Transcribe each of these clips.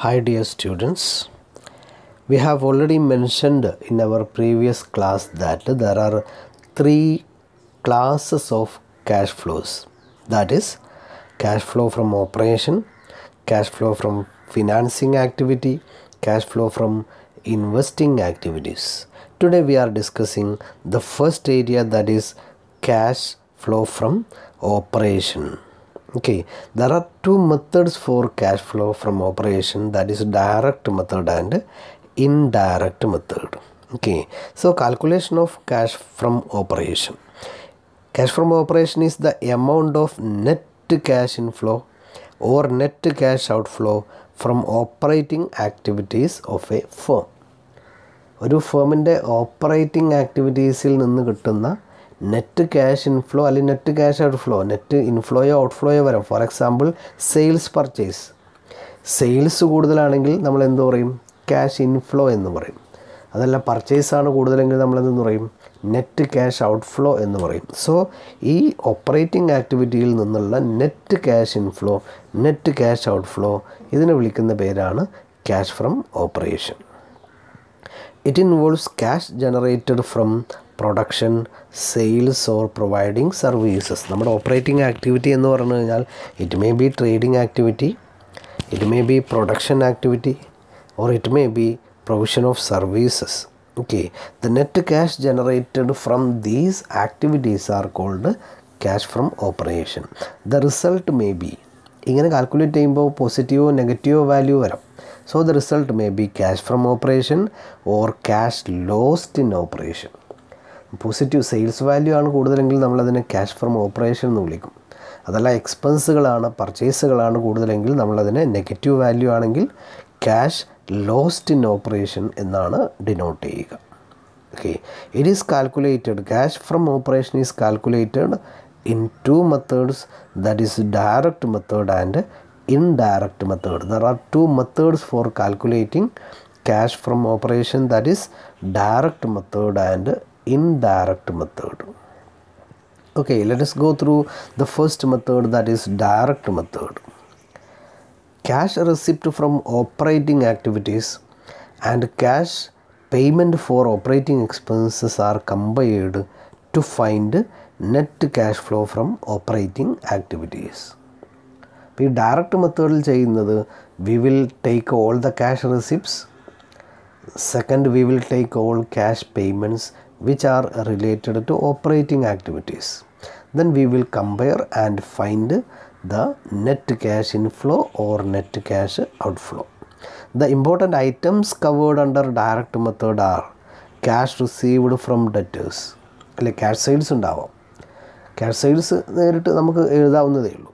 Hi dear students, we have already mentioned in our previous class that there are three classes of cash flows, that is cash flow from operation, cash flow from financing activity, cash flow from investing activities. Today we are discussing the first area, that is cash flow from operation. Okay, there are two methods for cash flow from operation, that is direct method and indirect method. Okay, so calculation of cash from operation. Cash from operation is the amount of net cash inflow or net cash outflow from operating activities of a firm. ഒരു ഫേമിൻ്റെ operating ആക്ടിവിറ്റീസിൽ നിന്ന് കിട്ടുന്ന net cash inflow അല്ലെങ്കിൽ net cash outflow, net ഇൻഫ്ലോയോ ഔട്ട്ഫ്ലോയോ വരാം. For example sales purchase, sales കൂടുതലാണെങ്കിൽ നമ്മൾ എന്ത് പറയും? Cash inflow എന്ന് പറയും. അതല്ല പർച്ചേസാണ് കൂടുതലെങ്കിൽ നമ്മളെന്തെന്ന് പറയും? നെറ്റ് ക്യാഷ് ഔട്ട്ഫ്ലോ എന്ന് പറയും. സോ ഈ ഓപ്പറേറ്റിംഗ് ആക്ടിവിറ്റിയിൽ നിന്നുള്ള net cash inflow, net cash outflow, ഇതിനെ വിളിക്കുന്ന പേരാണ് cash from operation. It involves cash generated from production, sales or providing services. നമ്മുടെ ഓപ്പറേറ്റിംഗ് ആക്ടിവിറ്റി എന്ന് പറഞ്ഞു കഴിഞ്ഞാൽ it may be trading activity, it may be production activity or it may be provision of services. Okay, the net cash generated from these activities are called cash from operation. The result may be, ഇങ്ങനെ calculate ചെയ്യുമ്പോൾ പോസിറ്റീവോ നെഗറ്റീവോ value വരാം. So the result may be cash from operation or cash lost in operation. Positive sales value ആണ് കൂടുതലെങ്കിൽ നമ്മളതിനെ cash from operation എന്ന് വിളിക്കും. അതല്ല എക്സ്പെൻസുകളാണ്, പർച്ചേസുകളാണ് കൂടുതലെങ്കിൽ നമ്മളതിനെ negative value ആണെങ്കിൽ ക്യാഷ് ലോസ്റ്റ് ഇൻ ഓപ്പറേഷൻ എന്നാണ് ഡിനോട്ട് ചെയ്യുക. Okay, it is calculated, cash from operation is calculated in two methods, that is direct method and indirect method. There are two methods for calculating cash from operation, that is direct method and indirect method. Okay, let us go through the first method, that is direct method. Cash receipt from operating activities and cash payment for operating expenses are combined to find net cash flow from operating activities. ഇപ്പോൾ ഈ direct മെത്തേഡിൽ ചെയ്യുന്നത്, we will take all the cash receipts, second we will take all cash payments which are related to operating activities. Then we will compare and find the net cash inflow or net cash outflow. The important items covered under direct method are cash received from debtors, അല്ലെ cash sales ഉണ്ടാവാം. Cash sales നേരിട്ട് നമുക്ക് എഴുതാവുന്നതേ ഉള്ളൂ.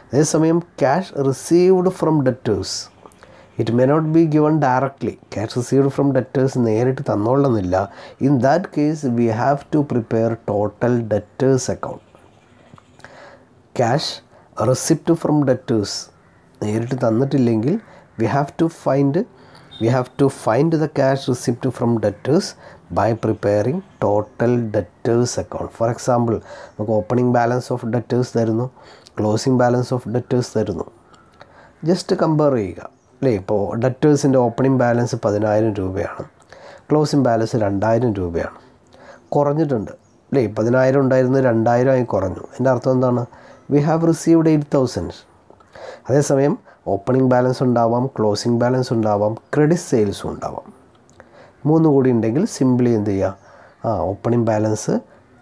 അതേസമയം cash received from debtors, it may not be given directly. Cash received from debtors നേരിട്ട് തന്നോളുന്നില്ല. In that case we have to prepare total debtors account. Cash receipt from debtors നേരിട്ട് തന്നിട്ടില്ലെങ്കിൽ we have to find the cash receipt from debtors by preparing total debtors account. For example, നമുക്ക് opening balance of debtors തരുന്നു, closing balance of debtors തരുന്നു. Just compare ചെയ്യുക, അല്ലേ? ഇപ്പോൾ ഡെറ്റേഴ്സിൻ്റെ opening balance 10,000 രൂപയാണ്, closing balance 2,000 രൂപയാണ്. കുറഞ്ഞിട്ടുണ്ട്, അല്ലേ? 10,000 ഉണ്ടായിരുന്നത് 2,000 ആയി കുറഞ്ഞു. എൻ്റെ അർത്ഥം എന്താണ്? We have received 8,000. അതേസമയം ഓപ്പണിംഗ് ബാലൻസ് ഉണ്ടാവാം, ക്ലോസിംഗ് ബാലൻസ് ഉണ്ടാവാം, ക്രെഡിറ്റ് സെയിൽസും ഉണ്ടാവാം. മൂന്ന് കൂടി ഉണ്ടെങ്കിൽ സിംപ്ലി എന്ത് ചെയ്യുക? Opening balance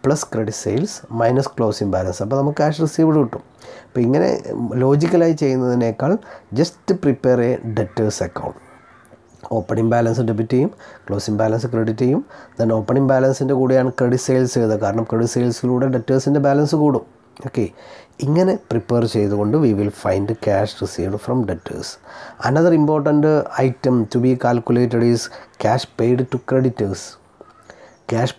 plus credit sales minus closing balance, അപ്പോൾ നമുക്ക് ക്യാഷ് റിസീവ്ഡ് കിട്ടും. അപ്പോൾ ഇങ്ങനെ ലോജിക്കലായി ചെയ്യുന്നതിനേക്കാൾ just prepare A debtors account. Opening balance debit ചെയ്യും, ക്ലോസിംഗ് ബാലൻസ് ക്രെഡിറ്റ് ചെയ്യും. ദെൻ ഓപ്പണിംഗ് ബാലൻസിൻ്റെ കൂടെയാണ് ക്രെഡിറ്റ് സെയിൽസ് ചെയ്തത്, കാരണം ക്രെഡിറ്റ് സെയിൽസിലൂടെ ഡെറ്റേഴ്സിൻ്റെ ബാലൻസ് കൂടും. ഓക്കെ, ഇങ്ങനെ പ്രിപ്പയർ ചെയ്തുകൊണ്ട് we will find cash received from debtors. Another important item to be calculated is cash paid to creditors. Cash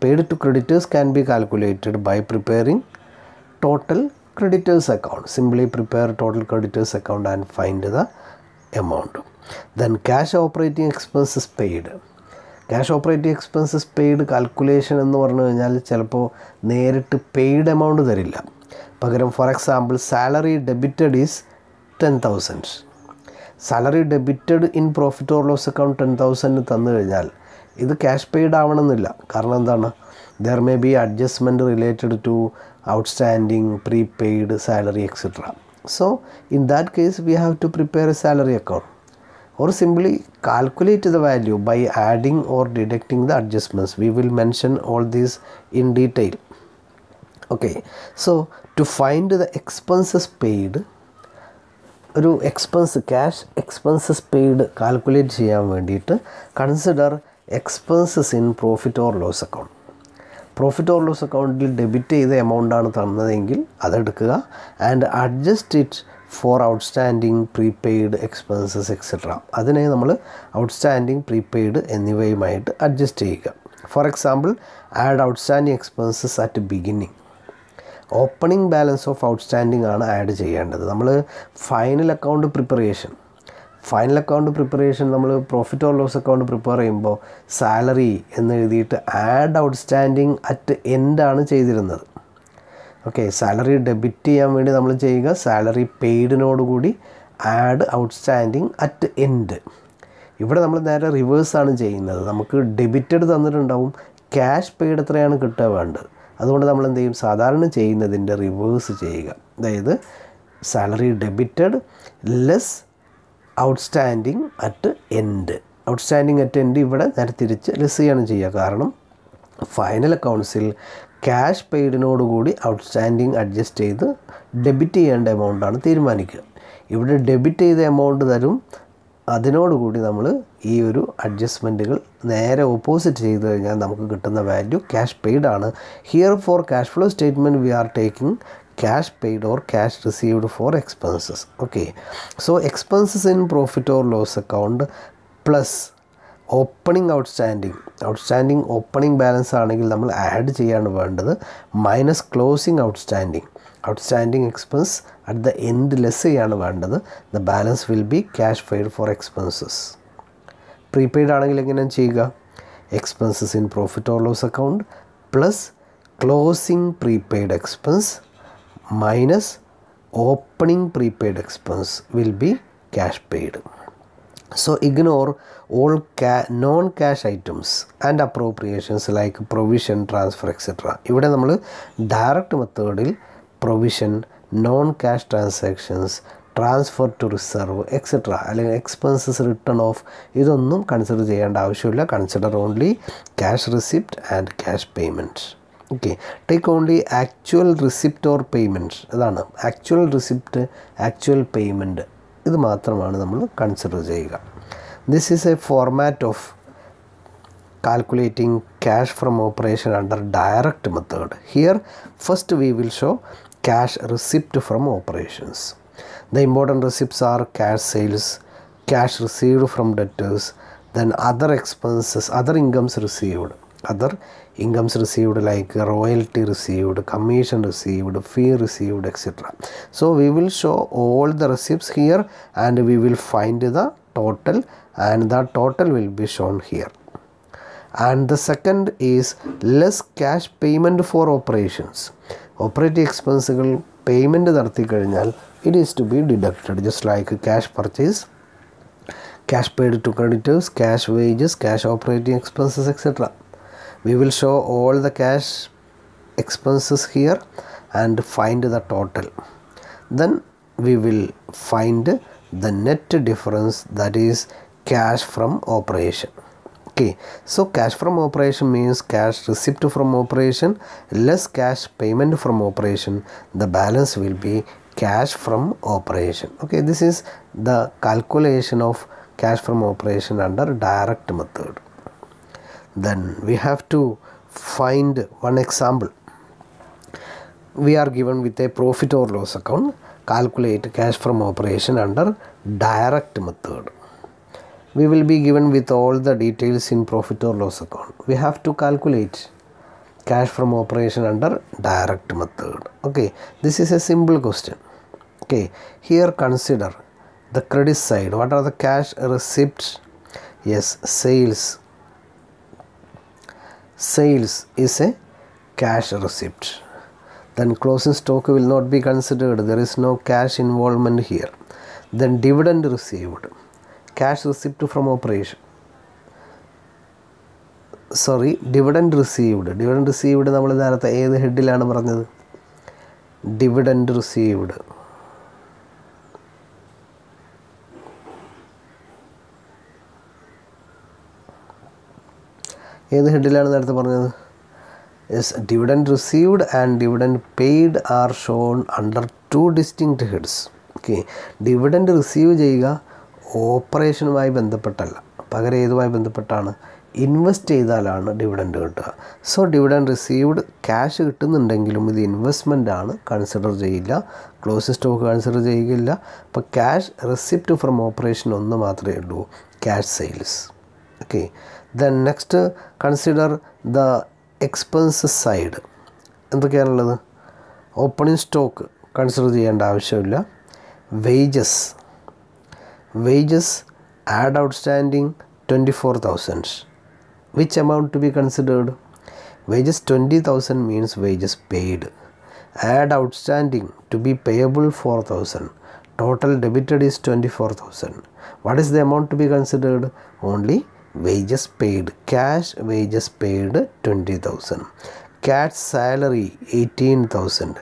paid to creditors can be calculated by preparing total creditors account. Simply prepare total creditors account and find the amount. Then cash operating expenses paid. Cash operating expenses paid calculation എന്ന് പറഞ്ഞു കഴിഞ്ഞാൽ ചിലപ്പോൾ നേരിട്ട് paid amount തരില്ല. പകരം for example salary debited is 10,000. Salary debited in profit or loss account 10,000 തന്നു കഴിഞ്ഞാൽ ഇത് ക്യാഷ് പെയ്ഡ് ആവണമെന്നില്ല. കാരണം എന്താണ്, there may be adjustment related to outstanding, prepaid, salary etcetera. So in that case we have to prepare a salary account or simply calculate the value by adding or deducting the adjustments. We will mention all these in detail. Okay, so to find the expenses paid, ഒരു expense cash expenses paid calculate ചെയ്യാൻ വേണ്ടിയിട്ട് consider expenses in profit or loss account. Profit or loss അക്കൗണ്ടിൽ debit ചെയ്ത എമൗണ്ടാണ് തന്നതെങ്കിൽ അതെടുക്കുക and adjust it for outstanding, prepaid expenses etcetera. അതിനെ നമ്മൾ ഔട്ട്സ്റ്റാൻഡിങ്, പ്രീപെയ്ഡ് എന്നിവയുമായിട്ട് അഡ്ജസ്റ്റ് ചെയ്യുക. For example, add outstanding expenses at beginning. Opening balance of outstanding ആണ് ആഡ് ചെയ്യേണ്ടത്. നമ്മൾ ഫൈനൽ അക്കൗണ്ട് പ്രിപ്പറേഷൻ നമ്മൾ profit or loss account prepare ചെയ്യുമ്പോൾ salary എന്ന് എഴുതിയിട്ട് ആഡ് ഔട്ട്സ്റ്റാൻഡിങ് അറ്റ് എൻഡാണ് ചെയ്തിരുന്നത്. ഓക്കെ, സാലറി ഡെബിറ്റ് ചെയ്യാൻ വേണ്ടി നമ്മൾ ചെയ്യുക സാലറി പെയ്ഡിനോടുകൂടി ആഡ് ഔട്ട്സ്റ്റാൻഡിങ് അറ്റ് എൻഡ്. ഇവിടെ നമ്മൾ നേരെ റിവേഴ്സാണ് ചെയ്യുന്നത്. നമുക്ക് ഡെബിറ്റഡ് തന്നിട്ടുണ്ടാവും, ക്യാഷ് പെയ്ഡ് എത്രയാണ് കിട്ടുക വേണ്ടത്. അതുകൊണ്ട് നമ്മൾ എന്ത് ചെയ്യും, സാധാരണ ചെയ്യുന്നതിൻ്റെ റിവേഴ്സ് ചെയ്യുക. അതായത് salary debited less outstanding at end. Outstanding at end ഇവിടെ നേരെ തിരിച്ച് ലെസ് ചെയ്യാണ് ചെയ്യുക. കാരണം ഫൈനൽ അക്കൗണ്ട്സിൽ ക്യാഷ് പെയ്ഡിനോടുകൂടി ഔട്ട്സ്റ്റാൻഡിങ് അഡ്ജസ്റ്റ് ചെയ്ത് ഡെബിറ്റ് ചെയ്യേണ്ട എമൗണ്ടാണ് തീരുമാനിക്കുക. ഇവിടെ ഡെബിറ്റ് ചെയ്ത എമൗണ്ട് തരും, അതിനോടുകൂടി നമ്മൾ ഈ ഒരു അഡ്ജസ്റ്റ്മെൻറ്റുകൾ നേരെ ഓപ്പോസിറ്റ് ചെയ്ത് കഴിഞ്ഞാൽ നമുക്ക് കിട്ടുന്ന വാല്യൂ ക്യാഷ് പെയ്ഡ് ആണ്. Here for cash flow statement we are taking cash paid or cash received for expenses. Okay, so expenses in profit or loss account plus opening outstanding opening balance ആണെങ്കിൽ നമ്മൾ add ചെയ്യാണ് വേണ്ടത്, minus closing outstanding expense at the end less ചെയ്യാണ് വേണ്ടത്. The balance will be cash paid for expenses. Prepaid ആണെങ്കിൽ എങ്ങനെയാണ് ചെയ്യുക, expenses in profit or loss account plus closing prepaid expense minus opening prepaid expense will be cash paid. So ignore all non-cash items and appropriations like provision, transfer etc. ഇവിടെ നമ്മൾ direct മെത്തേഡിൽ provision, non cash transactions, transfer to reserve etcetera അല്ലെങ്കിൽ expenses return of ഇതൊന്നും consider ചെയ്യേണ്ട ആവശ്യമില്ല. Consider only cash receipt and cash payment. Okay, take only actual receipt or payment. അതാണ് actual receipt, actual payment, ഇത് മാത്രമാണ് നമ്മൾ consider ചെയ്യുക. This is a format of calculating cash from operation under direct method. Here first we will show cash receipt from operations. The important receipts are cash sales, cash received from debtors, then other expenses, other incomes received like royalty received, commission received, fee received etc. So we will show all the receipts here and we will find the total and the total will be shown here. And the second is less cash payment for operations. Operating expenses payment നടത്തി കഴിഞ്ഞാൽ it is to be deducted, just like cash purchase, cash paid to creditors, cash wages, cash operating expenses etc. We will show all the cash expenses here and find the total. Then we will find the net difference, that is cash from operation. Okay, so cash from operation means cash receipt from operation less cash payment from operation. The balance will be cash from operation. Okay, this is the calculation of cash from operation under direct method. Then we have to find one example. We are given with a profit or loss account. Calculate cash from operation under direct method. We will be given with all the details in profit or loss account. We have to calculate cash from operation under direct method. Okay, this is a simple question. Okay, here consider the credit side. What are the cash receipts? Yes, sales is a cash receipt. Then closing stock will not be considered, there is no cash involvement here. Then dividend received, cash receipt from operation. Dividend received നമ്മൾ നേരത്തെ ഏത് ഹെഡിലാണ് പറഞ്ഞത്? Dividend received. ഏത് ഹെഡിലാണ് നേരത്തെ പറഞ്ഞത്? Yes, dividend received and dividend paid are shown under two distinct heads. Okay, dividend receive ചെയ്യുക ഓപ്പറേഷനുമായി ബന്ധപ്പെട്ടല്ല, പകരം ഏതുമായി ബന്ധപ്പെട്ടാണ്? ഇൻവെസ്റ്റ് ചെയ്താലാണ് ഡിവിഡൻഡ് കിട്ടുക. സോ ഡിവിഡൻഡ് റിസീവ്ഡ് ക്യാഷ് കിട്ടുന്നുണ്ടെങ്കിലും ഇത് ഇൻവെസ്റ്റ്മെൻ്റ് ആണ്, കൺസിഡർ ചെയ്യില്ല. ക്ലോസിംഗ് സ്റ്റോക്ക് കൺസിഡർ ചെയ്യുകയില്ല. അപ്പോൾ ക്യാഷ് റെസിപ്റ്റ് ഫ്രം ഓപ്പറേഷൻ ഒന്ന് മാത്രമേ ഉള്ളൂ, cash sales. Okay, then next consider the expenses side. എന്തൊക്കെയാണുള്ളത്? ഓപ്പണിംഗ് സ്റ്റോക്ക് കൺസിഡർ ചെയ്യേണ്ട ആവശ്യമില്ല. Wages add outstanding 24,000. Which amount to be considered? Wages 20,000 means wages paid. Add outstanding to be payable 4,000. Total debited is 24,000. What is the amount to be considered? Only wages paid. Cash wages paid 20,000. Cash salary 18,000.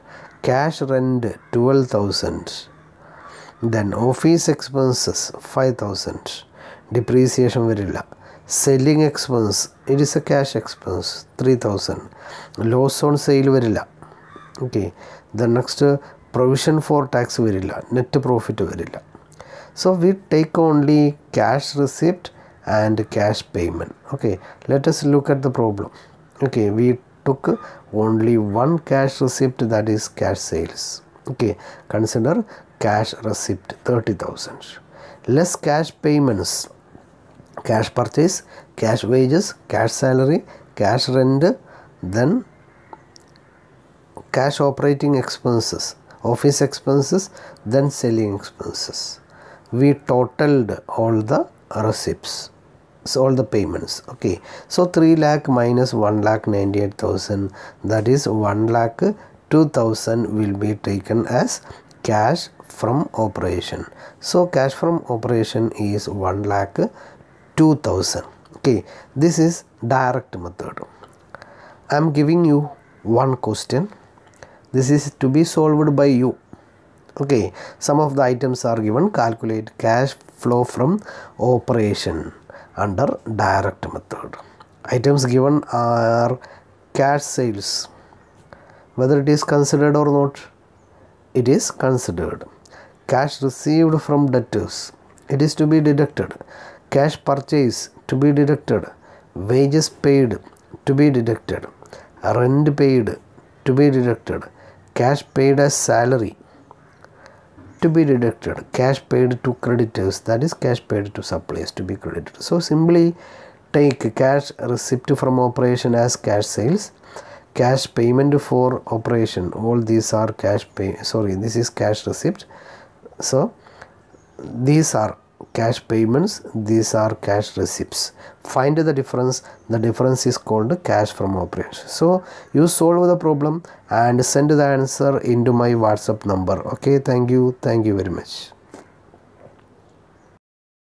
Cash rent 12,000. Then office expenses 5,000. Depreciation വരില്ല. Selling expense, it is a cash expense 3,000. Loss on sale വരില്ല. Okay, the next provision for tax വരില്ല, net profit വരില്ല. So we take only cash receipt and cash payment. Okay, let us look at the problem. Okay, we took only one cash receipt, that is cash sales. Okay, consider cash receipt 30,000 less cash payments, cash purchase, cash wages, cash salary, cash rent, then cash operating expenses, office expenses, then selling expenses. We totaled all the receipts, so all the payments. Okay, so 3 lakh minus 1,98,000, that is 1,02,000 will be taken as cash from operation. So cash from operation is 1,02,000. Okay, this is direct method. I am giving you one question. This is to be solved by you. Okay, some of the items are given. Calculate cash flow from operation under direct method. Items given are cash sales. Whether it is considered or not, it is considered. Cash received from debtors, it is to be deducted. Cash purchase to be deducted. Wages paid to be deducted. Rent paid to be deducted. Cash paid as salary to be deducted. Cash paid to creditors, that is cash paid to suppliers, to be credited. So simply take cash receipt from operation as cash sales. Cash payment for operation, all these are cash pay, this is cash receipt. So these are cash payments, these are cash receipts. Find the difference. The difference is called cash from operation. So you solve the problem and send the answer into my WhatsApp number. Okay, thank you very much.